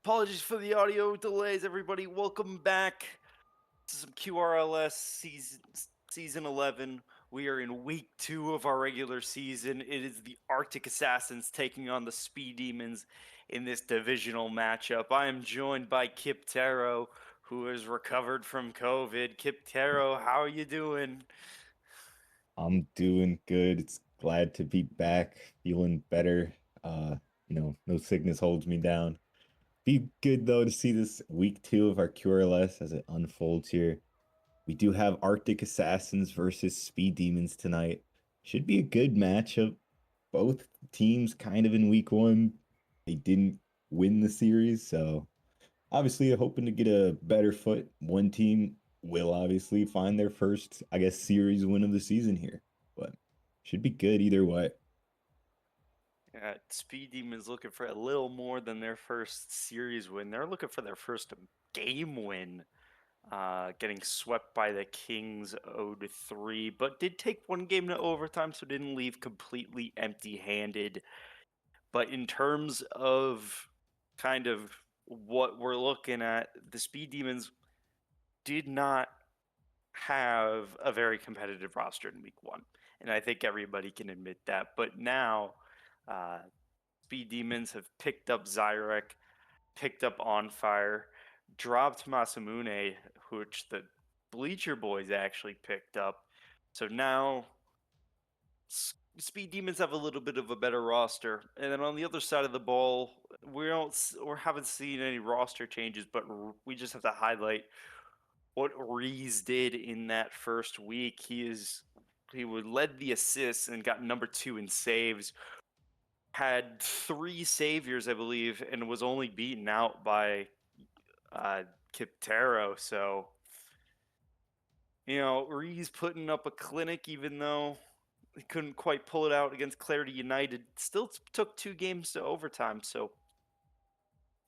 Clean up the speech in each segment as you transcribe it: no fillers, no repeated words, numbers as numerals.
Apologies for the audio delays, everybody. Welcome back to some QRLS season 11. We are in week 2 of our regular season. It is the Arctic Assassins taking on the Speed Demons in this divisional matchup. I am joined by Kip Taro, who has recovered from COVID. Kip Taro, how are you doing? I'm doing good. It's glad to be back, feeling better. No sickness holds me down. Be good though to see this week 2 of our QRLS as it unfolds here. We do have Arctic Assassins versus Speed Demons tonight. Should be a good matchup. Both teams kind of in week 1. They didn't win the series, so obviously hoping to get a better foot. One team will obviously find their first, I guess, series win of the season here, but should be good either way. Speed Demons looking for a little more than their first series win. They're looking for their first game win. Getting swept by the Kings 0-3, but did take one game to overtime, so didn't leave completely empty-handed. But in terms of kind of what we're looking at, the Speed Demons did not have a very competitive roster in week 1, and I think everybody can admit that. But now, uh, Speed Demons have picked up Zyrek, picked up On Fire, dropped Masamune, which the Bleacher Boys actually picked up. So now Speed Demons have a little bit of a better roster. And then on the other side of the ball, we haven't seen any roster changes, but we just have to highlight what Reese did in that first week. He led the assists and got number 2 in saves. Had 3 saviors, I believe, and was only beaten out by Kiptero. So, Reese putting up a clinic, even though he couldn't quite pull it out against Clarity United. Still took 2 games to overtime. So,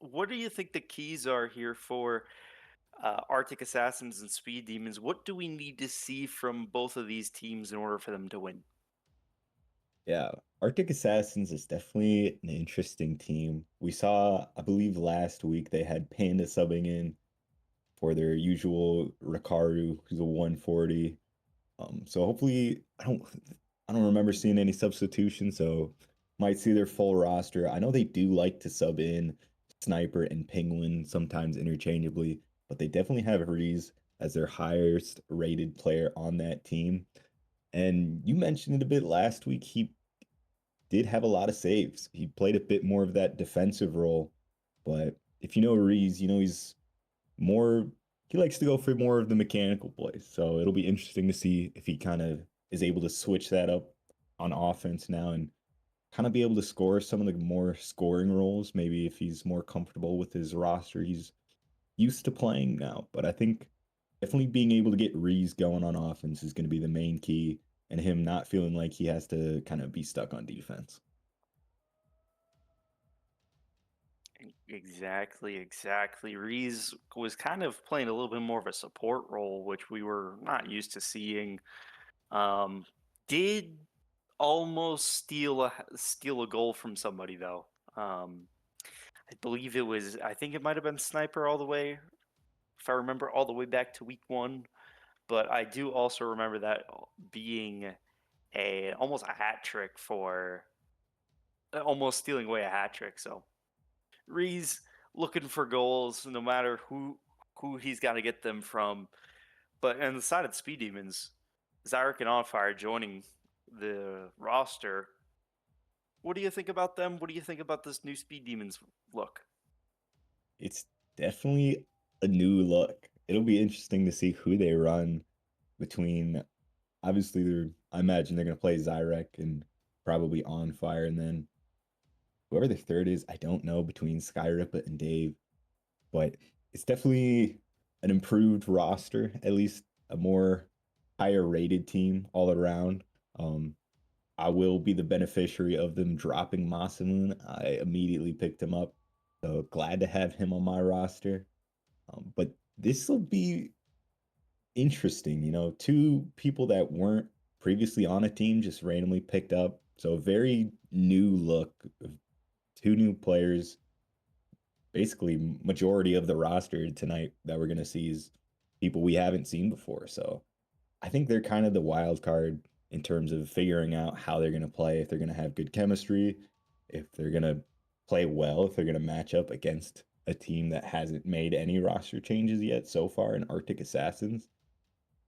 what do you think the keys are here for Arctic Assassins and Speed Demons? What do we need to see from both of these teams in order for them to win? Yeah, Arctic Assassins is definitely an interesting team. We saw, I believe last week they had Panda subbing in for their usual Rikaru, who's a 140. So hopefully I don't remember seeing any substitution, so might see their full roster. I know they do like to sub in Sniper and Penguin sometimes interchangeably, but they definitely have Reese as their highest rated player on that team. And you mentioned it a bit last week. He did have a lot of saves. He played a bit more of that defensive role, but if you know Reese, you know he's more he likes to go for more of the mechanical plays. So it'll be interesting to see if he kind of is able to switch that up on offense now and kind of be able to score some of the more scoring roles. Maybe if he's more comfortable with his roster, he's used to playing now. But I think definitely being able to get Reese going on offense is going to be the main key, and him not feeling like he has to kind of be stuck on defense. Exactly. Reese was kind of playing a little bit more of a support role, which we were not used to seeing. Um, did almost steal a goal from somebody though. Um, I believe I think it might have been Sniper all the way, if I remember, all the way back to week 1. But I do also remember that being a almost a hat trick for almost stealing away a hat trick. So Reese looking for goals, no matter who he's got to get them from. But on the side of the Speed Demons, Zarek and Onfire joining the roster. What do you think about them? What do you think about this new Speed Demons look? It's definitely a new look. It'll be interesting to see who they run between. Obviously, I imagine they're going to play Zyrek and probably On Fire, and then whoever the third is, I don't know between Skyrippa and Dave, but it's definitely an improved roster, at least a more higher rated team all around. Um, I will be the beneficiary of them dropping Masamoon. I immediately picked him up, so glad to have him on my roster. But this will be interesting. Two people that weren't previously on a team just randomly picked up. So a very new look of two new players. basically majority of the roster tonight that we're going to see is people we haven't seen before. So I think they're kind of the wild card in terms of figuring out how they're going to play, if they're going to have good chemistry, if they're going to play well, if they're going to match up against a team that hasn't made any roster changes yet so far in Arctic Assassins.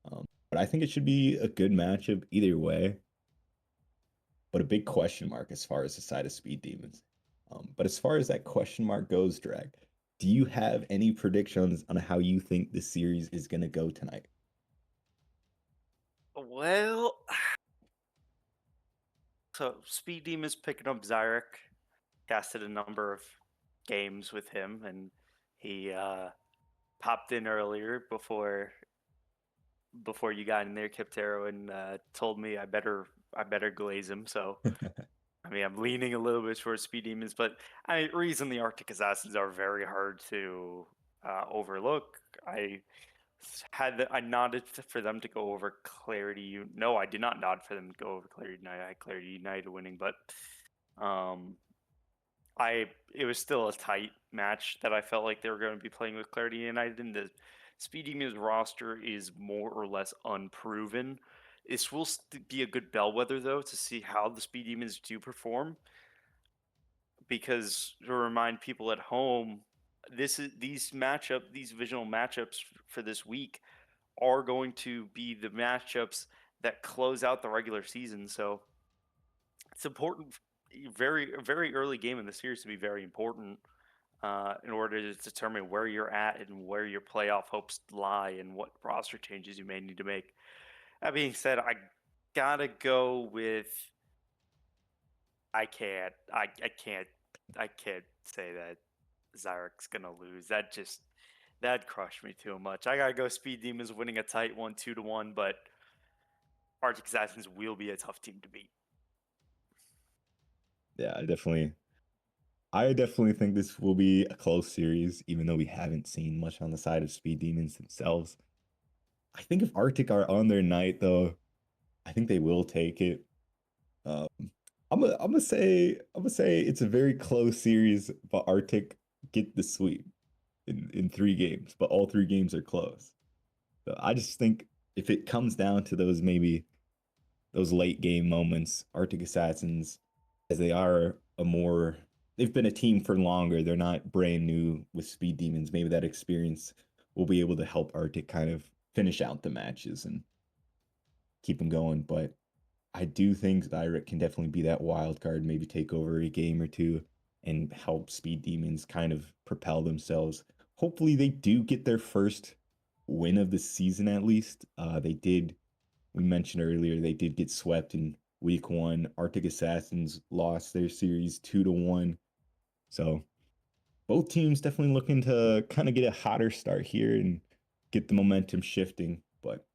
But I think it should be a good matchup either way, but a big question mark as far as the side of Speed Demons. But as far as that question mark goes, Drag, do you have any predictions on how you think the series is going to go tonight? Well, so Speed Demon is picking up Zyrek. Casted a number of games with him, and he popped in earlier before you got in there, Kiptero, and told me I better glaze him. So I mean, I'm leaning a little bit towards Speed Demons, but reason the Arctic Assassins are very hard to overlook. I nodded for them to go over Clarity. No, I did not nod for them to go over Clarity United. I had Clarity United winning, but um, it was still a tight match that I felt like they were going to be playing with Clarity United. And the Speed Demons roster is more or less unproven. This will be a good bellwether though to see how the Speed Demons do perform, because to remind people at home, these visual matchups for this week are going to be the matchups that close out the regular season. So it's important, very early game in the series to be very important in order to determine where you're at and where your playoff hopes lie and what roster changes you may need to make. That being said, I gotta go with I can't say that Zyrek's gonna lose. That'd crush me too much. I gotta go Speed Demons winning a tight 1-2 to 1, but Arctic Assassins will be a tough team to beat. Yeah, I definitely think this will be a close series, even though we haven't seen much on the side of Speed Demons themselves. I think if Arctic are on their night, though, I think they will take it. Um, I'm gonna say it's a very close series, but Arctic get the sweep in 3 games, but all 3 games are close. So I just think if it comes down to those late game moments, Arctic Assassins, as they've been a team for longer. They're not brand new with Speed Demons. Maybe that experience will be able to help Arctic kind of finish out the matches and keep them going. But I do think Zyric can definitely be that wild card, maybe take over a game or two and help Speed Demons kind of propel themselves. Hopefully, they do get their first win of the season at least. We mentioned earlier, they did get swept in week 1. Arctic Assassins lost their series 2-1. So both teams definitely looking to kind of get a hotter start here and get the momentum shifting, but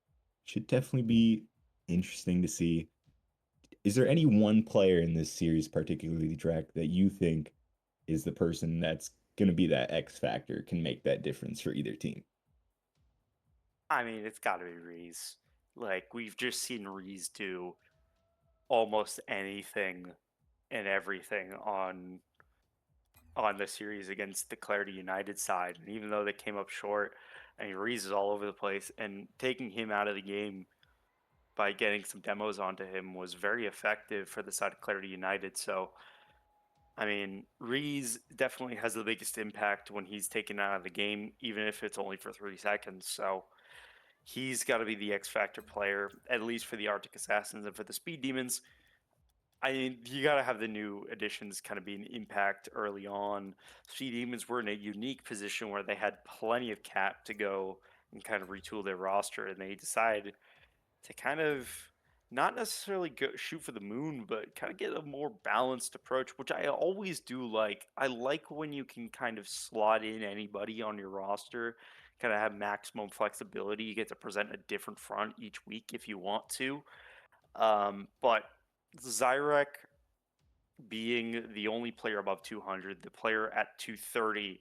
should definitely be interesting to see. Is there any one player in this series, particularly Drac, that you think is the person that's going to be that X factor, can make that difference for either team? I mean, it's got to be Reese. Like, we've just seen Reese do almost anything and everything on the series against the Clarity United side. And even though they came up short, I mean, Reese is all over the place, and taking him out of the game by getting some demos onto him was very effective for the side of Clarity United. So, I mean, Reese definitely has the biggest impact when he's taken out of the game, even if it's only for 3 seconds. So he's got to be the X Factor player, at least for the Arctic Assassins. And for the Speed Demons, I mean, you got to have the new additions kind of be an impact early on. Speed Demons were in a unique position where they had plenty of cap to go and kind of retool their roster, and they decided to kind of not necessarily shoot for the moon, but kind of get a more balanced approach, which I always do like. I like when you can kind of slot in anybody on your roster, kind of have maximum flexibility. You get to present a different front each week if you want to. But Zyrek being the only player above 200, the player at 230,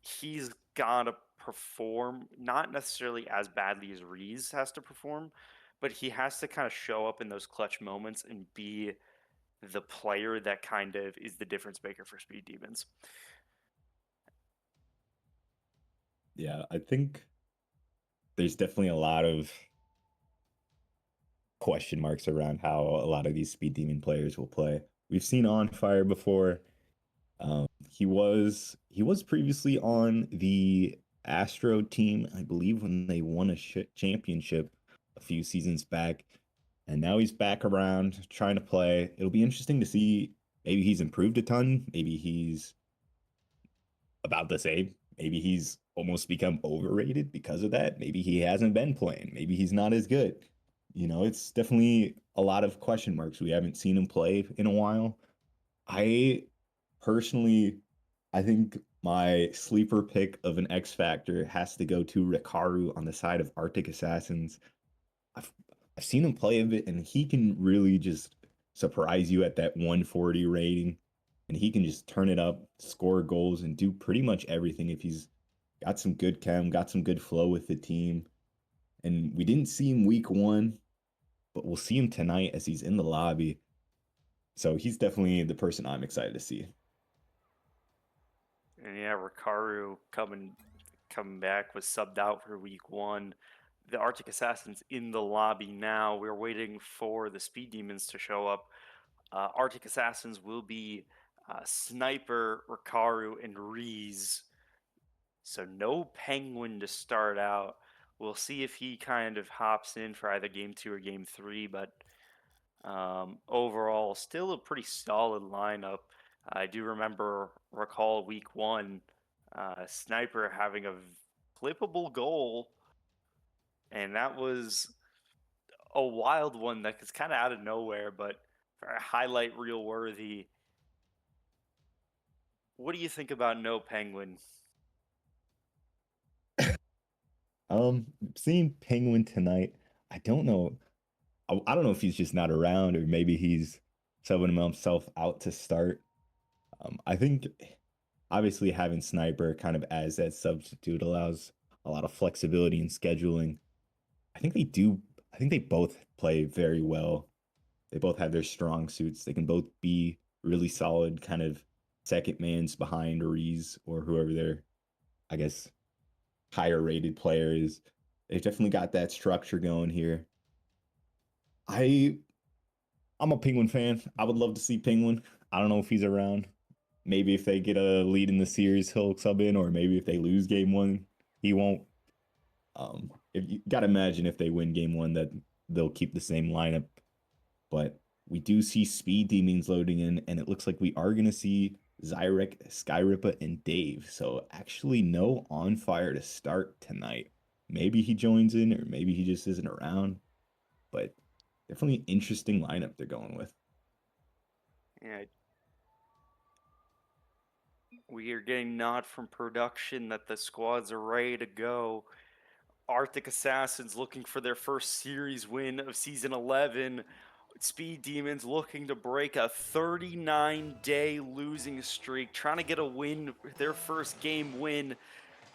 he's got to perform not necessarily as badly as Reese has to perform, but he has to kind of show up in those clutch moments and be the player that kind of is the difference maker for Speed Demons. Yeah, I think there's definitely a lot of question marks around how a lot of these Speed Demon players will play. We've seen On Fire before. He was previously on the Astro team, I believe, when they won a championship a few seasons back, and now he's back around trying to play. It'll be interesting to see. Maybe he's improved a ton. Maybe he's about the same. Maybe he's almost become overrated because of that. Maybe he hasn't been playing. Maybe he's not as good. It's definitely a lot of question marks. We haven't seen him play in a while. I personally, I think my sleeper pick of an X Factor has to go to Rikaru on the side of Arctic Assassins. I've I've seen him play a bit, and he can really just surprise you at that 140 rating, and he can just turn it up, score goals, and do pretty much everything if he's got some good chem, got some good flow with the team. And we didn't see him week one, but we'll see him tonight as he's in the lobby. So he's definitely the person I'm excited to see. And yeah, Rikaru coming back was subbed out for week one. The Arctic Assassins in the lobby now. We're waiting for the Speed Demons to show up. Arctic Assassins will be Sniper, Rikaru, and Reese. So no Penguin to start out. We'll see if he kind of hops in for either game two or game three, but overall, still a pretty solid lineup. I do recall week one, Sniper having a flippable goal, and that was a wild one that was kind of out of nowhere, but a highlight reel worthy. What do you think about no Penguin? Seeing Penguin tonight, I don't know. I don't know if he's just not around or maybe he's subbing himself out to start. I think obviously having Sniper kind of as that substitute allows a lot of flexibility in scheduling. I think they do. I think they both play very well. They both have their strong suits. They can both be really solid, kind of second mans behind Reese or whoever their, I guess, higher rated player is. They've definitely got that structure going here. I I'm a Penguin fan. I would love to see Penguin. I don't know if he's around. Maybe if they get a lead in the series, he'll sub in, or maybe if they lose game one, he won't. If you gotta imagine if they win game one that they'll keep the same lineup. But we do see Speed Demons loading in, and it looks like we are gonna see Zyrek, Skyrippa, and Dave. So actually no On Fire to start tonight. Maybe he joins in, or maybe he just isn't around. But definitely interesting lineup they're going with. Yeah, we are getting nod from production that the squads are ready to go. Arctic Assassins looking for their first series win of season 11. Speed Demons looking to break a 39-day losing streak, trying to get a win, their first game win.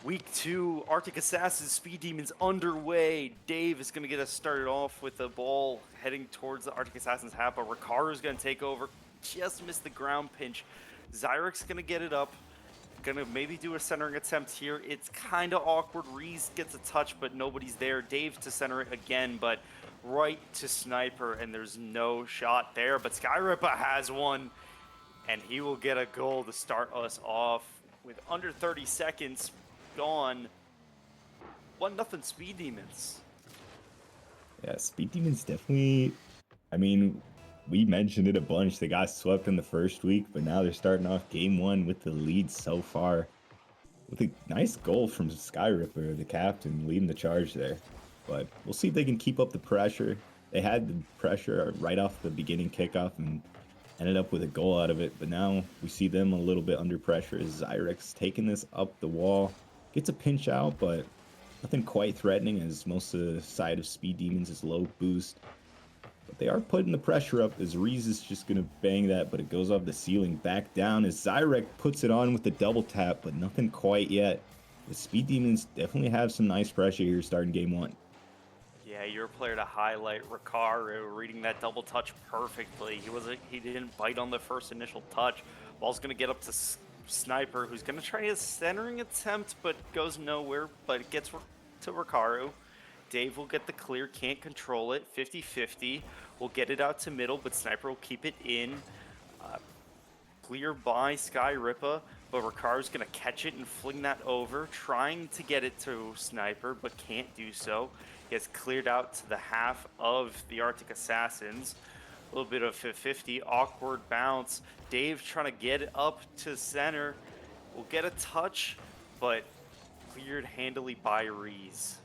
Week two, Arctic Assassins, Speed Demons underway. Dave is going to get us started off with the ball heading towards the Arctic Assassins half, but Rikaru's going to take over. Just missed the ground pinch. Zyrek's going to get it up. Gonna maybe do a centering attempt here. It's kind of awkward. Reese gets a touch, but nobody's there. Dave to center it again, but right to Sniper, and there's no shot there. But Skyrippa has one, and he will get a goal to start us off with under 30 seconds gone. 1-0 Speed Demons. Yeah, Speed Demons definitely. I mean, we mentioned it a bunch. They got swept in the first week, but now they're starting off game one with the lead so far. With a nice goal from Skyripper, the captain, leading the charge there. But we'll see if they can keep up the pressure. They had the pressure right off the beginning kickoff and ended up with a goal out of it. But now we see them a little bit under pressure as Zyrex taking this up the wall. Gets a pinch out, but nothing quite threatening as most of the side of Speed Demons is low boost. But they are putting the pressure up as Reese is just going to bang that, but it goes off the ceiling back down as Zyrek puts it on with the double tap, but nothing quite yet. The Speed Demons definitely have some nice pressure here starting game one. Yeah, your player to highlight, Rikaru, reading that double touch perfectly. He didn't bite on the first initial touch. Ball's gonna get up to Sniper, who's going to try a centering attempt, but goes nowhere, but it gets to Rikaru. Dave will get the clear, can't control it, 50-50. Will get it out to middle, but Sniper will keep it in. Clear by Sky Rippa, but Rikaru's going to catch it and fling that over, trying to get it to Sniper, but can't do so. He gets cleared out to the half of the Arctic Assassins. A little bit of 50, awkward bounce. Dave trying to get it up to center. Will get a touch, but cleared handily by Reese.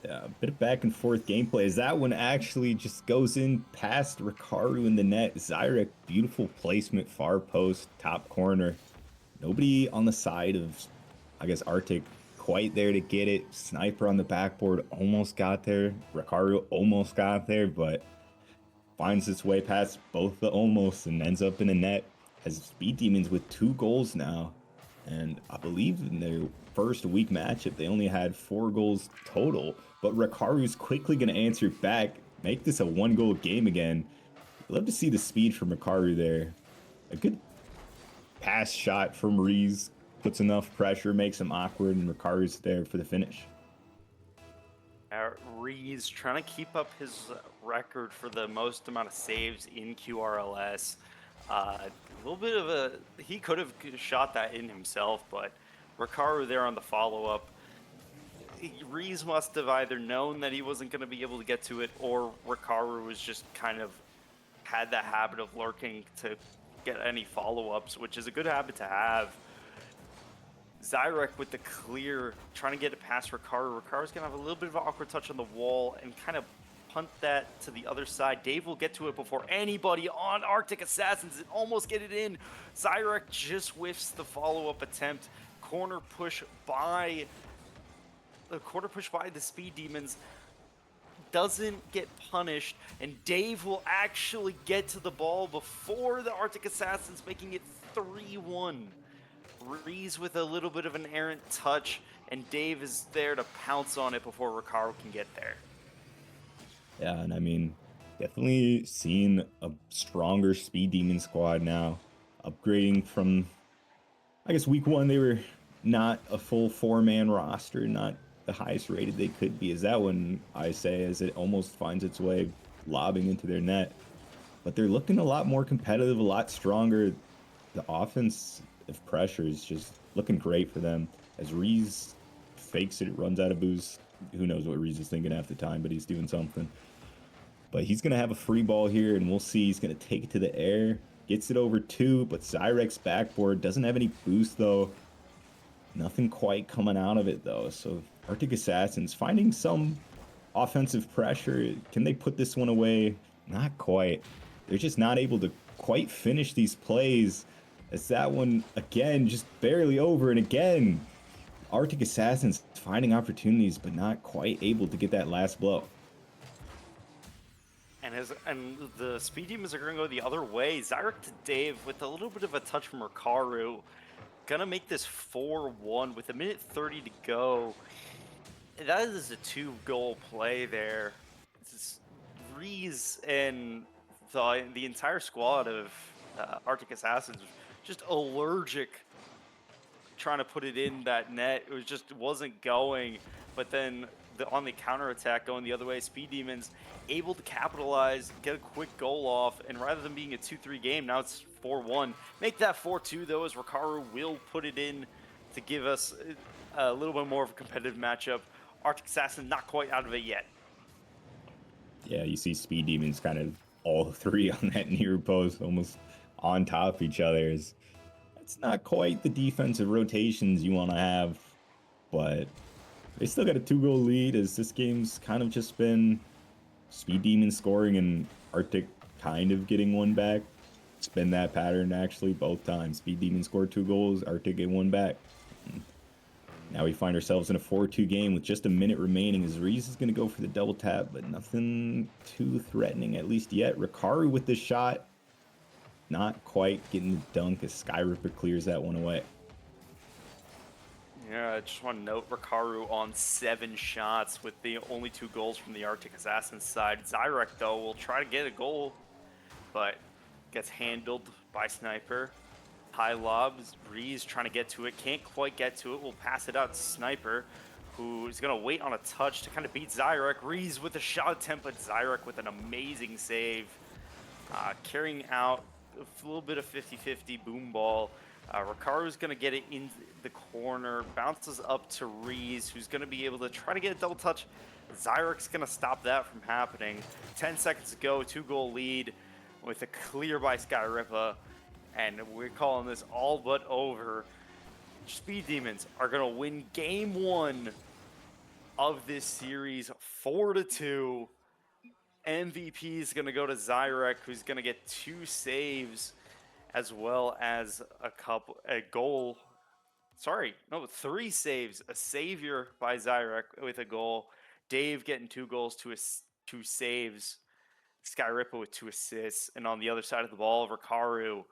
Yeah, a bit of back and forth gameplay as that one actually just goes in past Rikaru in the net. Zyrek, beautiful placement, far post, top corner. Nobody on the side of, I guess, Arctic quite there to get it. Sniper on the backboard almost got there. Rikaru almost got there, but finds its way past both the almost and ends up in the net. Has Speed Demons with 2 goals now. And I believe in their first week matchup, they only had 4 goals total. But Rikaru's quickly going to answer back, make this a 1-goal game again. Love to see the speed from Rikaru there. A good pass shot from Reese, puts enough pressure, makes him awkward, and Rikaru's there for the finish. Reese trying to keep up his record for the most amount of saves in QRLS. A little bit of a, he could have shot that in himself, but Rikaru there on the follow-up. Reese must have either known that he wasn't going to be able to get to it, or Rikaru was just kind of had that habit of lurking to get any follow-ups, which is a good habit to have. Zyrek with the clear, trying to get it past Rikaru. Rikaru's going to have a little bit of an awkward touch on the wall and kind of punt that to the other side. Dave will get to it before anybody on Arctic Assassins and almost get it in. Zyrek just whiffs the follow-up attempt. Corner push by the Speed Demons. Doesn't get punished, and Dave will actually get to the ball before the Arctic Assassins, making it 3-1. Reese with a little bit of an errant touch, and Dave is there to pounce on it before Rikaru can get there. Yeah, and I mean, definitely seeing a stronger Speed Demon squad now. Upgrading from, I guess, week 1, they were not a full 4-man roster, not the highest rated they could be. Is that one, I say, as it almost finds its way lobbing into their net. But they're looking a lot more competitive, a lot stronger. The offense of pressure is just looking great for them. As Reese fakes it, runs out of boost. Who knows what Reese is thinking half the time, but he's doing something. But he's going to have a free ball here, and we'll see. He's going to take it to the air. Gets it over 2, but Zyrek's backboard doesn't have any boost, though. Nothing quite coming out of it, though. So Arctic Assassins finding some offensive pressure. Can they put this one away? Not quite. They're just not able to quite finish these plays. As that one, again, just barely over. And again, Arctic Assassins finding opportunities, but not quite able to get that last blow. And the Speed Demons are going to go the other way. Zyrek to Dave with a little bit of a touch from Rikaru. Gonna make this 4-1 with 1:30 to go. That is a 2-goal play there. Reese and the entire squad of Arctic Assassins just allergic trying to put it in that net. It was just wasn't going. But then on the counterattack going the other way, Speed Demons able to capitalize, get a quick goal off, and rather than being a 2-3 game, now it's 4-1. Make that 4-2 though, as Rikaru will put it in to give us a little bit more of a competitive matchup. Arctic Assassin not quite out of it yet. Yeah, you see Speed Demons kind of all 3 on that near post, almost on top of each other. It's not quite the defensive rotations you want to have, but they still got a 2-goal lead, as this game's kind of just been Speed Demons scoring and Arctic kind of getting one back. It's been that pattern, actually, both times. Speed Demons scored 2 goals, Arctic get one back. Now we find ourselves in a 4-2 game with just a minute remaining, as Reese is going to go for the double tap, but nothing too threatening, at least yet. Rikaru with this shot, not quite getting the dunk as Skyripper clears that one away. Yeah, I just want to note Rikaru on 7 shots with the only 2 goals from the Arctic Assassin's side. Zyrek, though, will try to get a goal, but gets handled by Sniper. High lobs, Reese trying to get to it, can't quite get to it. We'll pass it out to Sniper, who is going to wait on a touch to kind of beat Zyrek. Reese with a shot attempt, but Zyrek with an amazing save, carrying out a little bit of 50-50 boom ball. Ricardo's going to get it in the corner, bounces up to Reese, who's going to be able to try to get a double touch. Zyrek's going to stop that from happening. 10 seconds to go, 2-goal lead with a clear by Skyrippa. And we're calling this all but over. Speed Demons are going to win game 1 of this series 4-2. MVP is going to go to Zyrek, who's going to get 2 saves as well as a goal. Sorry, no, 3 saves. A savior by Zyrek with a goal. Dave getting 2 goals, 2 saves. Skyrippa with 2 assists. And on the other side of the ball, Rikaru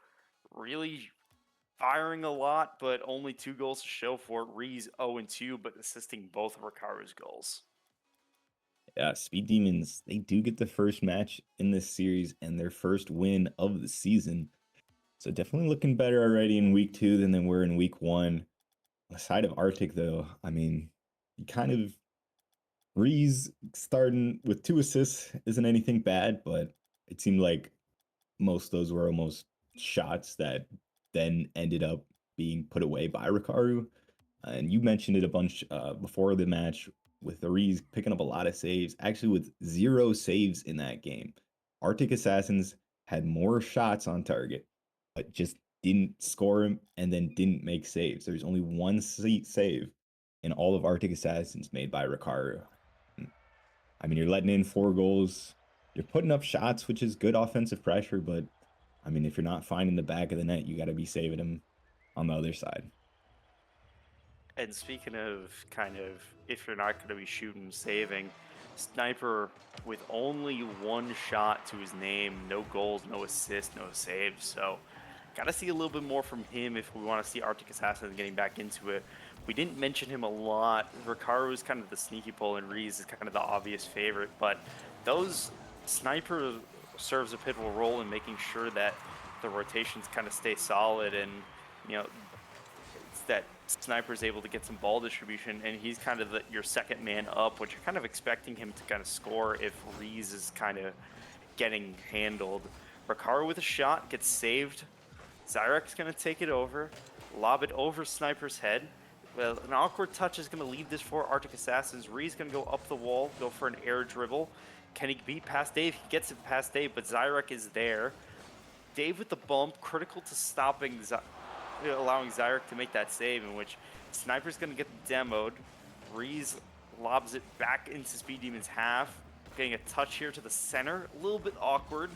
really firing a lot, but only 2 goals to show for it. Rees 0-2, but assisting both of Rikaru's goals. Yeah, Speed Demons, they do get the first match in this series and their first win of the season. So definitely looking better already in week 2 than they were in week 1. On the side of Arctic, though, I mean, you kind of Rees starting with 2 assists isn't anything bad, but it seemed like most of those were almost shots that then ended up being put away by Rikaru. And you mentioned it a bunch before the match with Rees picking up a lot of saves, actually with 0 saves in that game. Arctic Assassins had more shots on target, but just didn't score him and then didn't make saves. There's only 1 save in all of Arctic Assassins made by Rikaru. I mean, you're letting in 4 goals. You're putting up shots, which is good offensive pressure, but I mean, if you're not finding the back of the net, you got to be saving them on the other side. And speaking of kind of, if you're not going to be shooting, saving, Sniper with only 1 shot to his name, no goals, no assists, no saves. So got to see a little bit more from him if we want to see Arctic Assassin getting back into it. We didn't mention him a lot. Rikaru is kind of the sneaky pull, and Rees is kind of the obvious favorite. But those Sniper serves a pivotal role in making sure that the rotations kind of stay solid, and you know that Sniper's able to get some ball distribution, and he's kind of your second man up, which you're kind of expecting him to kind of score if Rees is kind of getting handled. Rikaru with a shot gets saved. Zyrek's going to take it over, lob it over Sniper's head. Well, an awkward touch is going to lead this for Arctic Assassins. Rees going to go up the wall, go for an air dribble. Can he beat past Dave? He gets it past Dave, but Zyrek is there. Dave with the bump, critical to stopping, allowing Zyrek to make that save, in which Sniper's going to get demoed. Rees lobs it back into Speed Demon's half, getting a touch here to the center. A little bit awkward.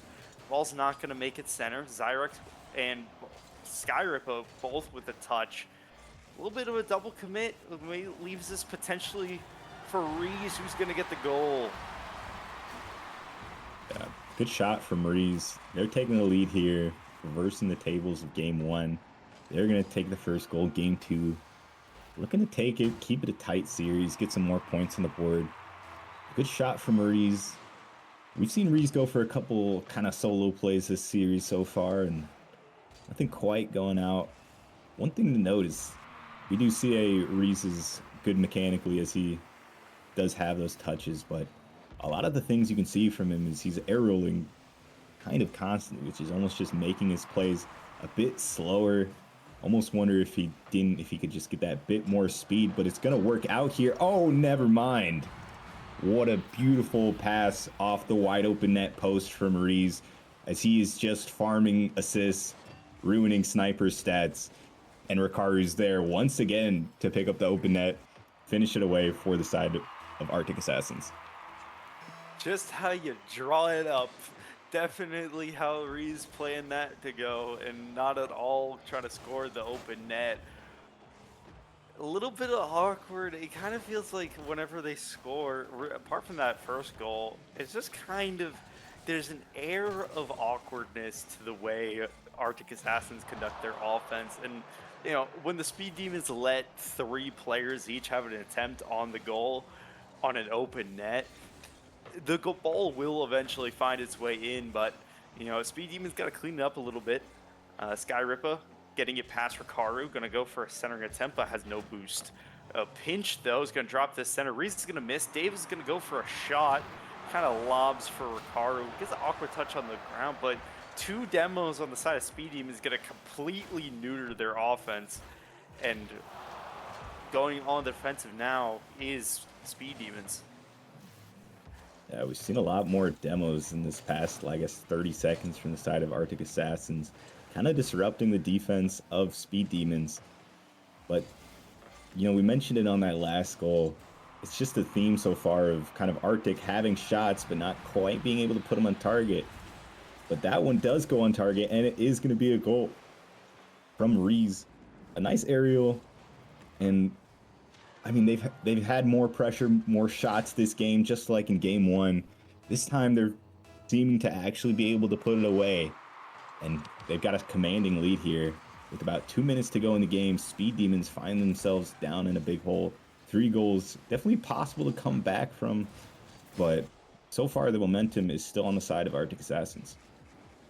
Ball's not going to make it center. Zyrek and Skyrippa both with a touch. A little bit of a double commit. Leaves this potentially for Rees, who's going to get the goal. Yeah, good shot from Rees. They're taking the lead here, reversing the tables of game 1. They're going to take the first goal. Game 2, looking to take it, keep it a tight series, get some more points on the board. Good shot from Rees. We've seen Rees go for a couple kind of solo plays this series so far, and nothing quite going out. One thing to note is we do see a Rees is good mechanically, as he does have those touches, but a lot of the things you can see from him is he's air rolling kind of constantly, which is almost just making his plays a bit slower. Almost wonder if he could just get that bit more speed, but it's going to work out here. Oh, never mind. What a beautiful pass off the wide open net post from Rees, as he is just farming assists, ruining Sniper's stats. And Rikaru's there once again to pick up the open net, finish it away for the side of Arctic Assassins. Just how you draw it up. Definitely how Rees playing that to go, and not at all trying to score the open net. A little bit of awkward. It kind of feels like whenever they score, apart from that first goal, it's just kind of, there's an air of awkwardness to the way Arctic Assassins conduct their offense. And you know, when the Speed Demons let 3 players each have an attempt on the goal on an open net, the ball will eventually find its way in, but you know, Speed Demon's got to clean it up a little bit. Skyrippa getting it past Rikaru. Gonna go for a centering attempt, but has no boost. A pinch, though, is gonna drop this center. Reese is gonna miss. Dave is gonna go for a shot. Kind of lobs for Rikaru. Gets an awkward touch on the ground, but two demos on the side of Speed Demon is gonna completely neuter their offense. And going on the defensive now is Speed Demons. Yeah, we've seen a lot more demos in this past, I guess, 30 seconds from the side of Arctic Assassins, kind of disrupting the defense of Speed Demons. But, we mentioned it on that last goal. It's just a theme so far of kind of Arctic having shots, but not quite being able to put them on target. But that one does go on target, and it is going to be a goal from Rees. A nice aerial, and I mean, they've had more pressure, more shots this game, just like in game one. This time they're seeming to actually be able to put it away. And they've got a commanding lead here. With about 2 minutes to go in the game, Speed Demons find themselves down in a big hole. 3 goals, definitely possible to come back from. But so far, the momentum is still on the side of Arctic Assassins.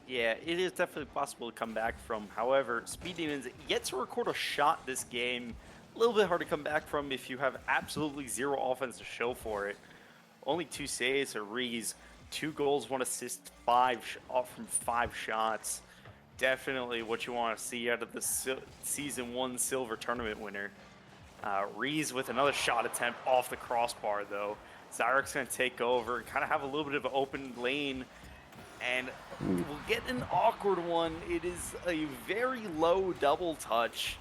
Yeah, it is definitely possible to come back from. However, Speed Demons yet to record a shot this game. A little bit hard to come back from if you have absolutely zero offense to show for it. Only 2 saves for Rees, 2 goals, 1 assist, off from 5 shots. Definitely what you want to see out of the Season 1 Silver Tournament winner. Rees with another shot attempt off the crossbar, though. Zyrek's going to take over, kind of have a little bit of an open lane, and we'll get an awkward one. It is a very low double touch.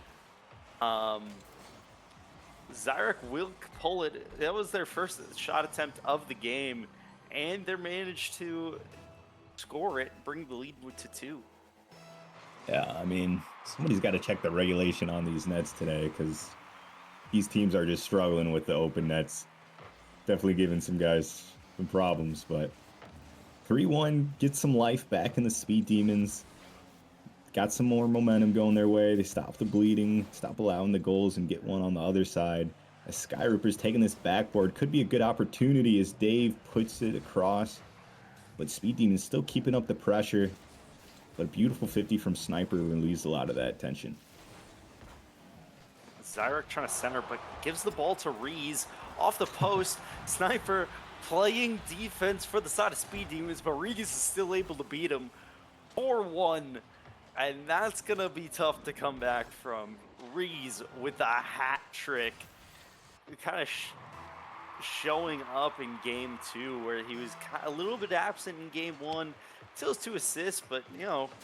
Zyrek will pull it. That was their first shot attempt of the game, and they managed to score it, bring the lead to 2. Yeah, I mean, somebody's got to check the regulation on these nets today, because these teams are just struggling with the open nets. Definitely giving some guys some problems, but 3-1 gets some life back in the Speed Demons. Got some more momentum going their way. They stop the bleeding, stop allowing the goals, and get one on the other side. As Skyripper's taking this backboard, could be a good opportunity as Dave puts it across. But Speed Demons still keeping up the pressure. But a beautiful 50 from Sniper relieves a lot of that tension. Zyrek trying to center, but gives the ball to Rees off the post. Sniper playing defense for the side of Speed Demons, but Rees is still able to beat him 4-1. And that's going to be tough to come back from. Rees with a hat trick. Kind of showing up in game 2, where he was a little bit absent in game 1. Still has 2 assists, but,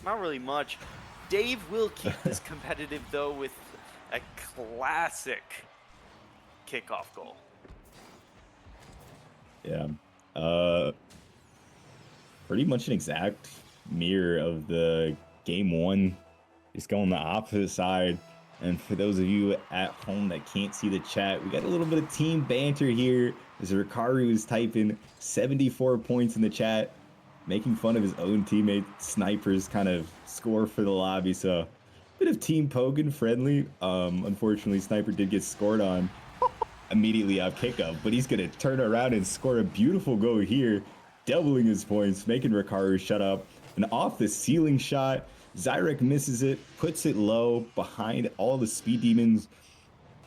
not really much. Dave will keep this competitive, though, with a classic kickoff goal. Yeah. Pretty much an exact mirror of the game 1. Just going the opposite side. And for those of you at home that can't see the chat, we got a little bit of team banter here as Rikaru is typing 74 points in the chat, making fun of his own teammate Sniper's kind of score for the lobby. So a bit of team poking friendly. Unfortunately, Sniper did get scored on immediately off kickoff, but he's going to turn around and score a beautiful goal here, doubling his points, making Rikaru shut up. And off the ceiling shot, Zyrek misses it, puts it low behind all the Speed Demons.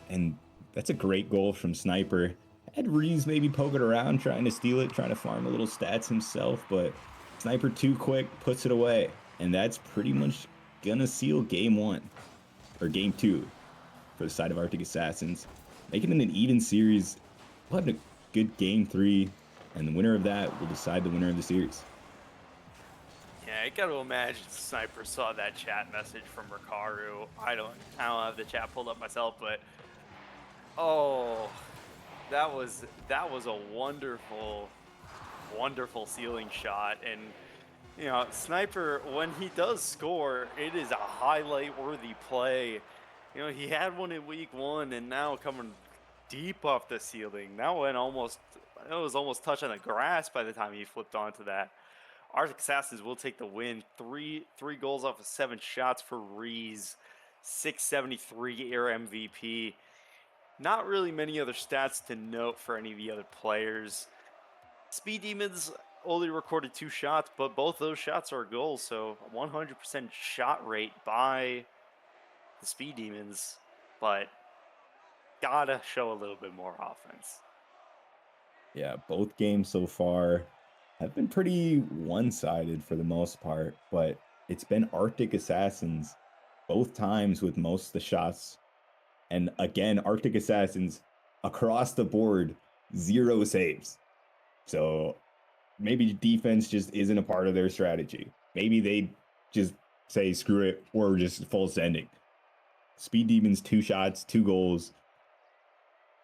And that's a great goal from Sniper. Had Rees maybe poking around, trying to steal it, trying to farm a little stats himself, but Sniper too quick, puts it away. And that's pretty much gonna seal game 1, or game 2 for the side of Arctic Assassins. Making it an even series. We'll have a good game 3, and the winner of that will decide the winner of the series. Yeah, I got to imagine Sniper saw that chat message from Rikaru. I don't have the chat pulled up myself, but that was a wonderful ceiling shot. And Sniper, when he does score, it is a highlight worthy play. He had one in week 1, and now coming deep off the ceiling. That one it was almost touching the grass by the time he flipped onto that. Arctic Assassins will take the win. Three goals off of 7 shots for Rees. 673 air MVP. Not really many other stats to note for any of the other players. Speed Demons only recorded 2 shots, but both those shots are goals, so 100% shot rate by the Speed Demons, but gotta show a little bit more offense. Yeah, both games so far have been pretty one-sided for the most part, but it's been Arctic Assassins both times with most of the shots. And again, Arctic Assassins across the board, 0 saves. So maybe defense just isn't a part of their strategy. Maybe they just say screw it or just full sending. Speed Demons 2 shots, 2 goals,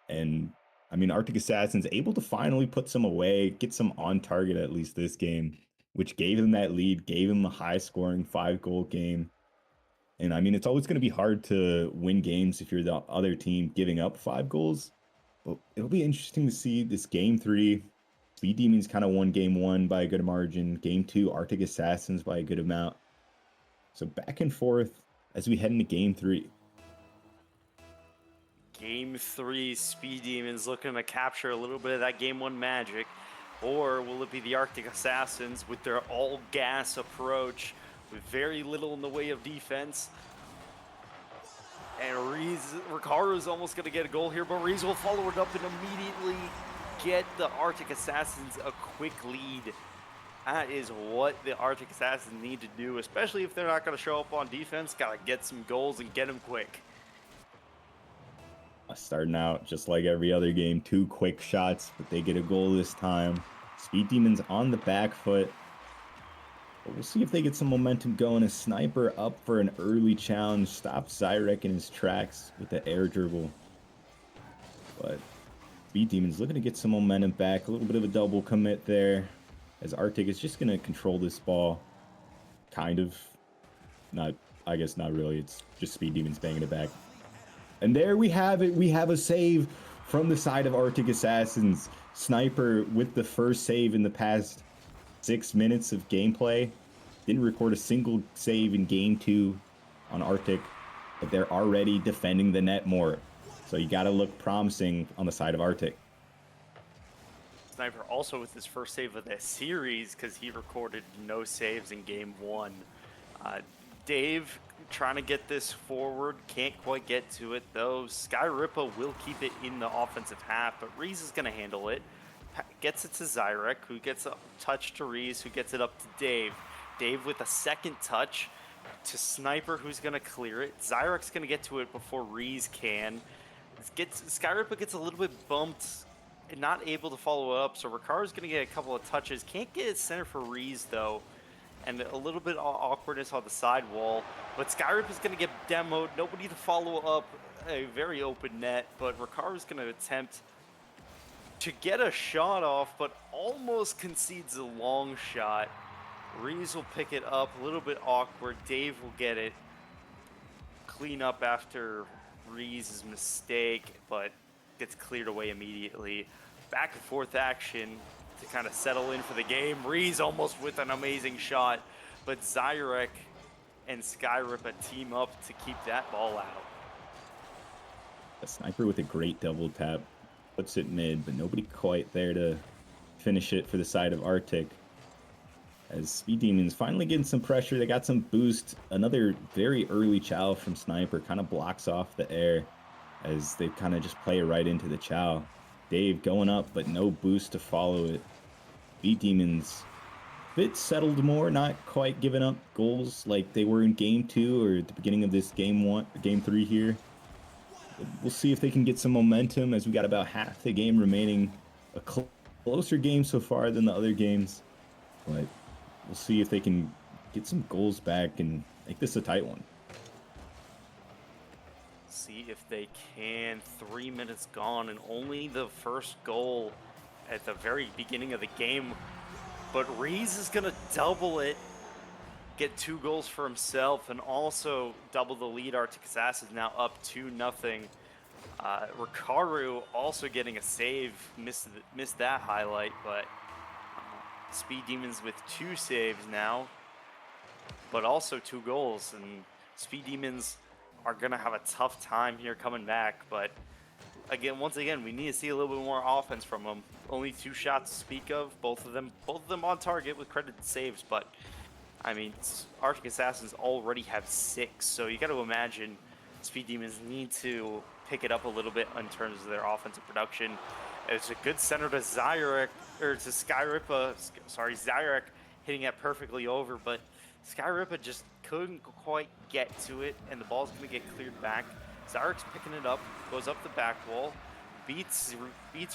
and I mean Arctic Assassins able to finally put some away, get some on target at least this game, which gave them that lead, gave them a high scoring 5-goal game. And I mean it's always going to be hard to win games if you're the other team giving up 5 goals. But it'll be interesting to see this game 3. Speed Demons kind of won game 1 by a good margin. Game 2, Arctic Assassins by a good amount. So back and forth as we head into game 3. Game 3, Speed Demons looking to capture a little bit of that Game 1 magic. Or will it be the Arctic Assassins with their all-gas approach with very little in the way of defense? And Ricardo's almost going to get a goal here, but Reese will follow it up and immediately get the Arctic Assassins a quick lead. That is what the Arctic Assassins need to do, especially if they're not going to show up on defense. Got to get some goals and get them quick. Starting out just like every other game, 2 quick shots, but they get a goal this time. Speed Demons on the back foot. But we'll see if they get some momentum going. A Sniper up for an early challenge. Stops Zyrek in his tracks with the air dribble. But Speed Demons looking to get some momentum back. A little bit of a double commit there. As Arctic is just going to control this ball. Kind of. Not, I guess not really. It's just Speed Demons banging it back. And there we have it. We have a save from the side of Arctic Assassins. Sniper with the first save in the past 6 minutes of gameplay. Didn't record a single save in game 2 on Arctic, but they're already defending the net more. So you got to look promising on the side of Arctic. Sniper also with his first save of the series because he recorded no saves in game 1. Dave trying to get this forward, can't quite get to it though. Skyrippa will keep it in the offensive half, but Reese is going to handle it. Gets it to Zyrek, who gets a touch to Reese, who gets it up to Dave. Dave with a second touch to Sniper, who's going to clear it. Zyrek's going to get to it before Reese can. Skyrippa gets a little bit bumped and not able to follow up, so Ricardo's going to get a couple of touches. Can't get it center for Reese though. And a little bit of awkwardness on the side wall. But Skyrip is going to get demoed. Nobody to follow up. A very open net. But Ricardo's going to attempt to get a shot off, but almost concedes a long shot. Reese will pick it up. A little bit awkward. Dave will get it. Clean up after Reese's mistake, but gets cleared away immediately. Back and forth action to kind of settle in for the game. Reese almost with an amazing shot, but Zyrek and Skyrippa team up to keep that ball out. A Sniper with a great double tap. Puts it mid, but nobody quite there to finish it for the side of Arctic. As Speed Demons finally getting some pressure, they got some boost. Another very early chow from Sniper kind of blocks off the air as they kind of just play it right into the chow. Dave going up, but no boost to follow it. Speed Demons a bit settled more, not quite giving up goals like they were in game 2 or at the beginning of this game 3 here. We'll see if they can get some momentum as we got about half the game remaining. A closer game so far than the other games, but we'll see if they can get some goals back and make this a tight one. See if they can. 3 minutes gone and only the first goal at the very beginning of the game. But Reese is going to double it, get 2 goals for himself, and also double the lead. Arctic Assassins now up 2-0. Ricardo also getting a save, missed that highlight, but Speed Demons with 2 saves now, but also 2 goals, and Speed Demons are going to have a tough time here coming back, but once again, we need to see a little bit more offense from them. Only 2 shots to speak of, both of them on target with credited saves, but I mean, Arctic Assassins already have 6, so you got to imagine Speed Demons need to pick it up a little bit in terms of their offensive production. It's a good center to Zyrek, or to Skyripa. Sorry, Zyrek hitting it perfectly over, but Skyripa just couldn't quite get to it, and the ball's going to get cleared back. Zyrek's picking it up, goes up the back wall, beats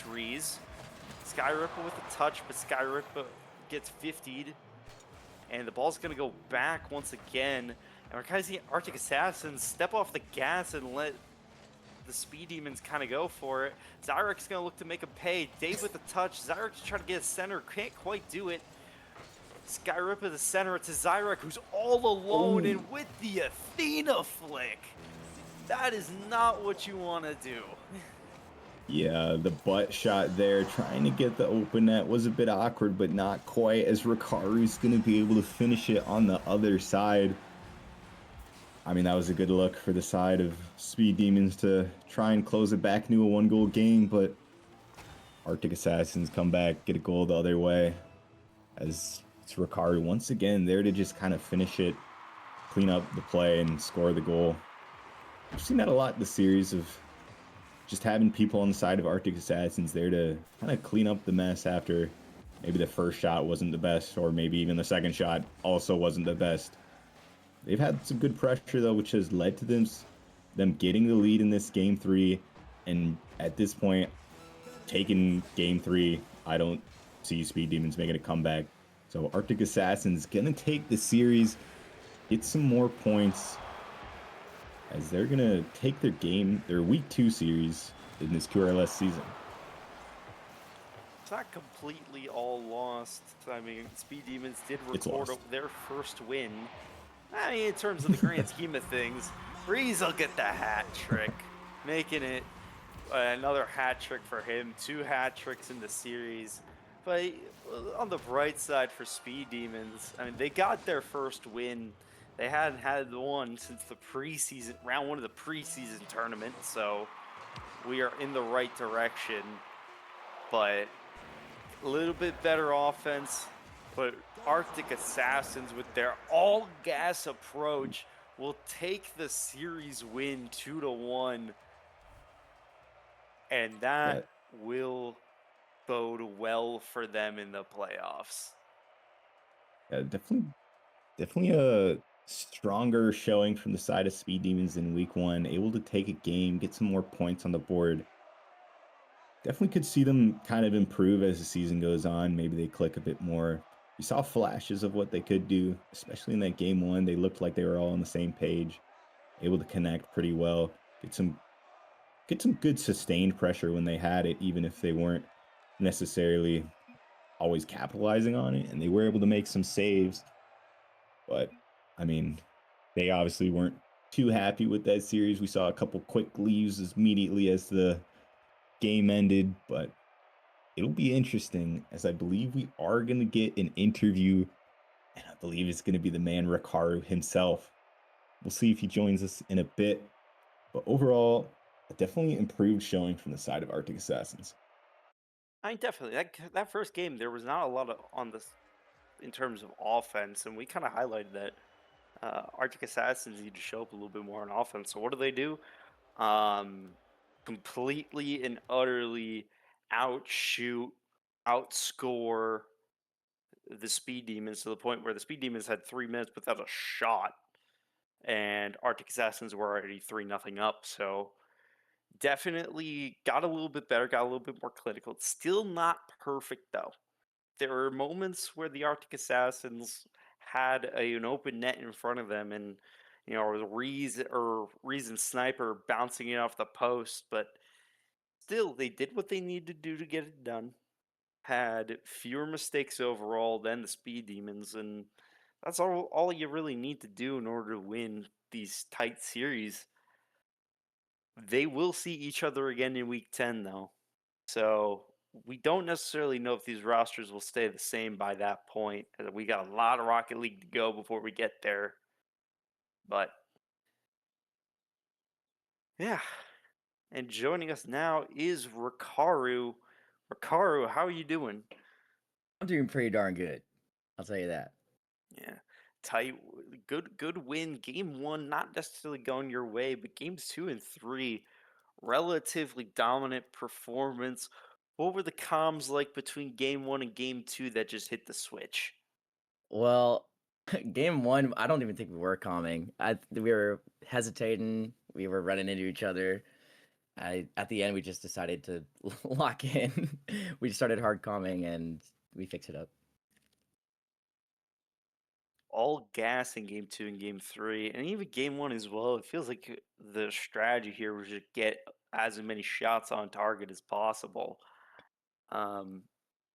Reese. Skyripa with a touch, but Skyripa gets 50'd, and the ball's going to go back once again. And we're kind of seeing Arctic Assassins step off the gas and let the Speed Demons kind of go for it. Zyrek's going to look to make him pay. Dave with the touch. Zyrek's trying to get a center. Can't quite do it. Skyripa the center to Zyrek, who's all alone, Oh. and with the Athena flick. That is not what you want to do. Yeah, the butt shot there, trying to get the open net was a bit awkward, but not quite, as Rikaru's going to be able to finish it on the other side. I mean, that was a good look for the side of Speed Demons to try and close it back into a 1-goal game, but Arctic Assassins come back, get a goal the other way, as it's Rikaru once again there to just kind of finish it, clean up the play, and score the goal. We've seen that a lot this series of just having people on the side of Arctic Assassins there to kind of clean up the mess after maybe the first shot wasn't the best, or maybe even the second shot also wasn't the best. They've had some good pressure, though, which has led to them getting the lead in this Game 3, and at this point, taking Game 3, I don't see Speed Demons making a comeback. So Arctic Assassins gonna take the series, get some more points, as they're gonna take their Week 2 series in this QRLS season. It's not completely all lost. I mean, Speed Demons did It's record lost. their first win. I mean, in terms of the grand scheme of things, Reese will get the hat trick, making it another hat trick for him. 2 hat tricks in the series. But on the bright side for Speed Demons, I mean, they got their first win. They hadn't had one since the preseason, round 1 of the preseason tournament. So we are in the right direction. But a little bit better offense, but Arctic Assassins with their all gas approach will take the series win 2-1, and that will bode well for them in the playoffs. Yeah, definitely a stronger showing from the side of Speed Demons in Week 1, able to take a game, get some more points on the board. Definitely could see them kind of improve as the season goes on. Maybe they click a bit more. We saw flashes of what they could do, especially in that Game 1. They looked like they were all on the same page, able to connect pretty well, get some good sustained pressure when they had it, even if they weren't necessarily always capitalizing on it, and they were able to make some saves. But I mean, they obviously weren't too happy with that series. We saw a couple quick leaves immediately as the game ended, but it'll be interesting, as I believe we are going to get an interview, and I believe it's going to be the man Rikaru himself. We'll see if he joins us in a bit, but overall, a definitely improved showing from the side of Arctic Assassins. I mean, definitely that first game there was not a lot of on this in terms of offense, and we kind of highlighted that Arctic Assassins need to show up a little bit more on offense. So what do? Um, Completely and utterly outshoot, outscore the Speed Demons to the point where the Speed Demons had 3 minutes without a shot, and Arctic Assassins were already 3-0 up. So definitely got a little bit better, got a little bit more clinical. It's still not perfect though. There were moments where the Arctic Assassins had an open net in front of them, and or the Reason Sniper bouncing it off the post, but still they did what they needed to do to get it done. Had fewer mistakes overall than the Speed Demons, and that's all you really need to do in order to win these tight series. They will see each other again in week 10 though. So we don't necessarily know if these rosters will stay the same by that point. We got a lot of Rocket League to go before we get there. But yeah. And joining us now is Rikaru. Rikaru, how are you doing? I'm doing pretty darn good. I'll tell you that. Yeah. good win. Game one, not necessarily going your way, but games two and three, relatively dominant performance. What were the comms like between game one and game two that just hit the switch? Well, game 1, I don't even think we were calming. We were hesitating, we were running into each other. At the end, we just decided to lock in. We started hard calming and we fixed it up. All gas in game two and game three, and even game one as well. It feels like the strategy here was just get as many shots on target as possible. Um,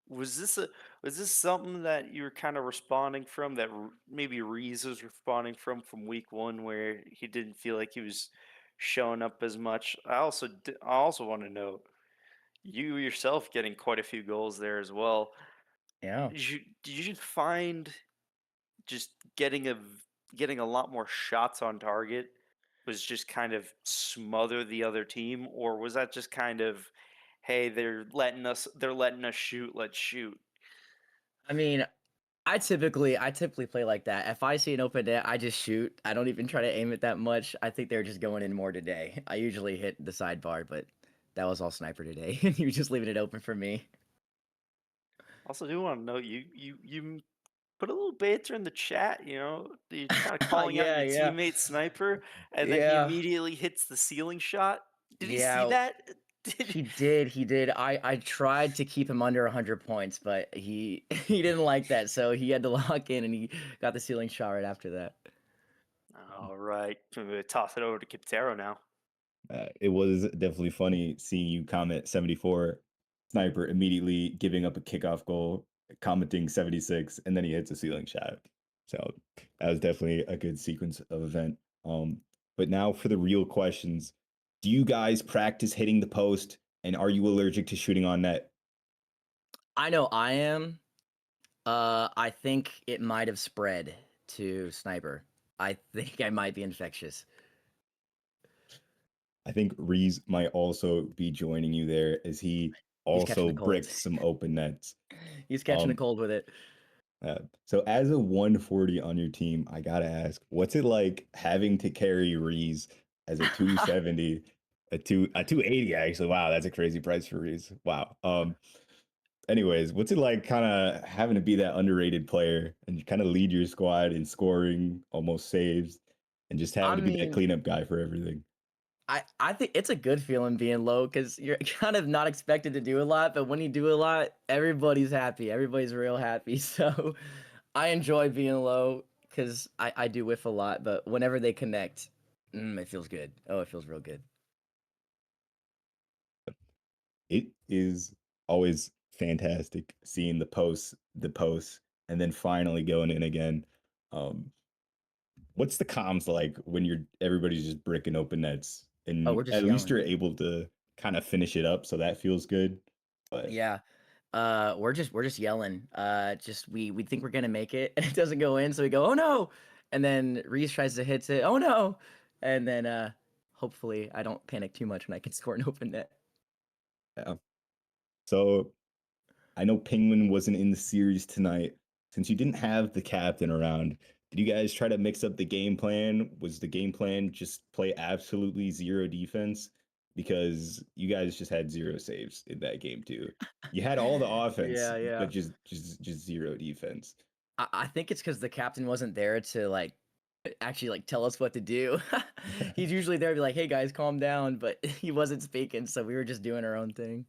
was this a was this something that you were kind of responding from that maybe Reese was responding from week one, where he didn't feel like he was showing up as much? I also want to know you yourself getting quite a few goals there as well. Yeah. Did you find just getting a lot more shots on target was just kind of smother the other team, or was that just kind of, hey, they're letting us shoot, let's shoot? I mean, I typically play like that. If I see an open net, I just shoot. I don't even try to aim it that much. I think they're just going in more today. I usually hit the sidebar, but that was all sniper today. You were just leaving it open for me. Also, do want to know you put a little banter in the chat. You're kind of calling out Yeah, your yeah. teammate sniper, and then he Yeah. immediately hits the ceiling shot. Did he see Yeah. that? Did He did. I tried to keep him under 100 points, but he he didn't like that, so he had to lock in, and he got the ceiling shot right after that. All right, I'm gonna toss it over to Kiptero now. It was definitely funny seeing you comment 74 sniper immediately giving up a kickoff goal, commenting 76, and then he hits a ceiling shot. So that was definitely a good sequence of event. But now for the real questions. Do you guys practice hitting the post and are you allergic to shooting on net? I know I am. I think it might have spread to Sniper. I think I might be infectious. I think Reese might also be joining you there as he He's catching also the cold. bricks some open nets. He's catching a Um, cold with it. so as a 140 on your team, I gotta ask, what's it like having to carry Reese as a 270, a 280 actually? Wow, that's a crazy price for Reese. Wow. Anyways, what's it like kind of having to be that underrated player and kind of lead your squad in scoring, almost saves, and just I having to be that mean, cleanup guy for everything? I think it's a good feeling being low because you're kind of not expected to do a lot, but when you do a lot, everybody's happy. Everybody's real happy. So I enjoy being low because I do whiff a lot, but whenever they connect, it feels good. Oh, it feels real good. It is always fantastic seeing the posts, and then finally going in again. Um, what's the comms like when everybody's just bricking open nets, Oh, and we're just at least yelling. you're able to kind of finish it up, so that feels good. But Yeah. We're just yelling. Just we think we're gonna make it, and it doesn't go in, so we go, "Oh no!" And then Reese tries to hit it. Oh no! And then hopefully I don't panic too much when I can score an open net. yeah. So I know Penguin wasn't in the series tonight. Since you didn't have the captain around, did you guys try to mix up the game plan? Was the game plan just play absolutely zero defense? Because you guys just had zero saves in that game too. You had all the offense, Yeah, but yeah. just zero defense. I think it's because the captain wasn't there to like actually like tell us what to do. He's usually there to be like, "Hey guys, calm down," but he wasn't speaking, so we were just doing our own thing.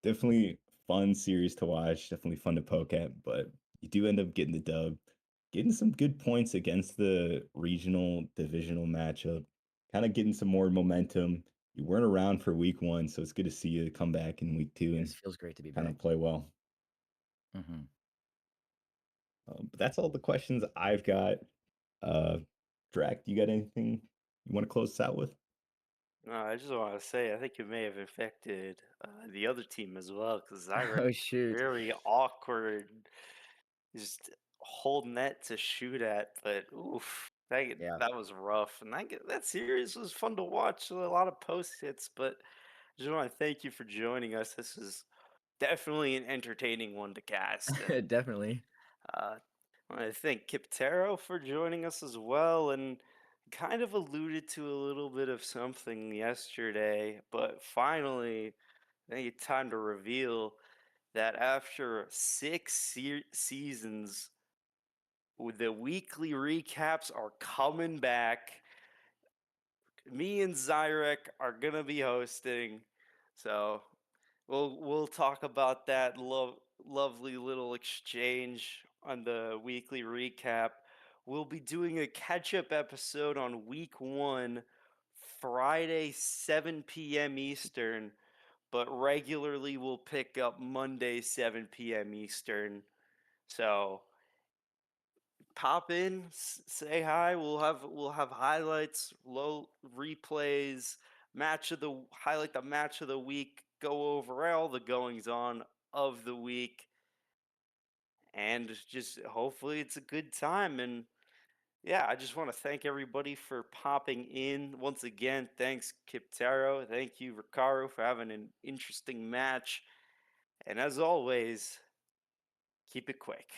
Definitely fun series to watch. Definitely fun to poke at, but you do end up getting the dub, getting some good points against the regional divisional matchup, kind of getting some more momentum. You weren't around for week one, so it's good to see you come back in week two Yes, and feels great to be kind of back. play well. Hmm. But that's all the questions I've got. Uh, Drac, you got anything you want to close us out with? No, I just want to say I think it may have affected the other team as well because I read Oh shoot. very awkward, just holding that to shoot at. But oof, Yeah. that was rough, and that series was fun to watch. A lot of post hits, but I just want to thank you for joining us. This is definitely an entertaining one to cast, and Definitely. uh, I thank Kiptero for joining us as well, and kind of alluded to a little bit of something yesterday, but finally, I think it's time to reveal that after six seasons, the weekly recaps are coming back. Me and Zyrek are gonna be hosting, so we'll talk about that lovely little exchange on the weekly recap. We'll be doing a catch-up episode on week 1, Friday 7 p.m. Eastern, but regularly we'll pick up Monday 7 p.m. Eastern. So pop in, say hi. We'll have highlights, low replays, highlight the match of the week, go over all the goings on of the week, and just hopefully it's a good time. And yeah, I just want to thank everybody for popping in once again. Thanks, Kiptero. Thank you, Ricardo, for having an interesting match. And as always, keep it quick.